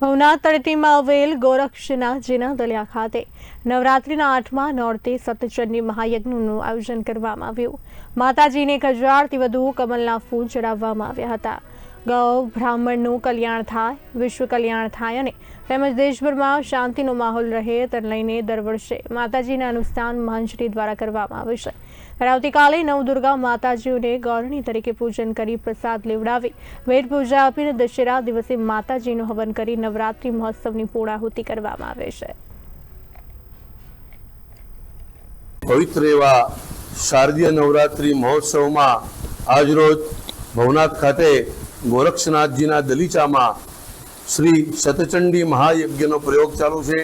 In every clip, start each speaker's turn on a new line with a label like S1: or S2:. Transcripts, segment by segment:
S1: ભવનાથ તળેટીમાં આવેલ ગોરક્ષનાથજીના દલિયા ખાતે નવરાત્રિના 8મા નોરતે સતચંડી મહાયજ્ઞનું આયોજન કરવામાં આવ્યું। માતાજીને 1000થી વધુ કમલના ફૂલ ચડાવવામાં આવ્યા હતા। ગૌ બ્રાહ્મણનું કલ્યાણ થાય, વિશ્વ કલ્યાણ થાય અને તેમજ દેશભરમાં શાંતિનો માહોલ રહે તેને લઈને દર વર્ષે માતાજીના અનુષ્ઠાન મહંશ્રી દ્વારા કરવામાં આવે છે। આવતીકાલે નવદુર્ગા માતાજીઓને ગૌરણી તરીકે પૂજન કરી પ્રસાદ લેવડાવી ભેટ પૂજા આપીને દશેરા દિવસે માતાજીનું હવન કરી નવરાત્રિ મહોત્સવની પૂર્ણાહુતિ કરવામાં આવે છે।
S2: પવિત્ર એવા શારદીય નવરાત્રિ મહોત્સવમાં આજરોજ ભવનાથ ખાતે ગોરક્ષનાથજીના દલીચામાં શ્રી સતચંડી મહાયજ્ઞનો પ્રયોગ ચાલુ છે।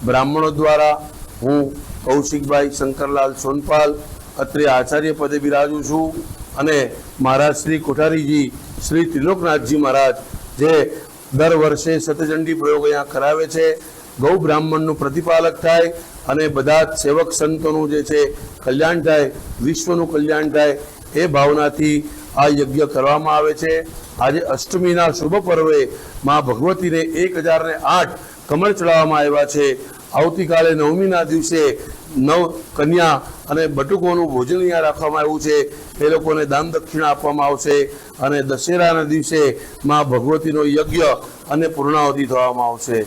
S2: બ્રાહ્મણો દ્વારા હું કૌશિકભાઈ શંકરલાલ સોનપાલ અત્રે આચાર્ય પદે બિરાજું છું અને મહારાજ શ્રી કોઠારીજી શ્રી ત્રિલોકનાથજી મહારાજ જે દર વર્ષે સતચંડી પ્રયોગ અહીંયા કરાવે છે। ગૌ બ્રાહ્મણનું પ્રતિપાલક થાય અને બધા જ સેવક સંતોનું જે છે કલ્યાણ થાય, વિશ્વનું કલ્યાણ થાય એ ભાવનાથી આ યજ્ઞ કરવામાં આવે છે। આજે અષ્ટમીના શુભ પર્વે માં ભગવતીને 1008 કમળ ચડાવવામાં આવ્યા છે। આવતીકાલે નવમીના દિવસે 9 કન્યા અને બટુકોનું ભોજન અહીંયા રાખવામાં આવ્યું છે। એ લોકોને દાન દક્ષિણા આપવામાં આવશે અને દશેરાના દિવસે માં ભગવતીનો યજ્ઞ અને પૂર્ણાહુતિ થવામાં આવશે।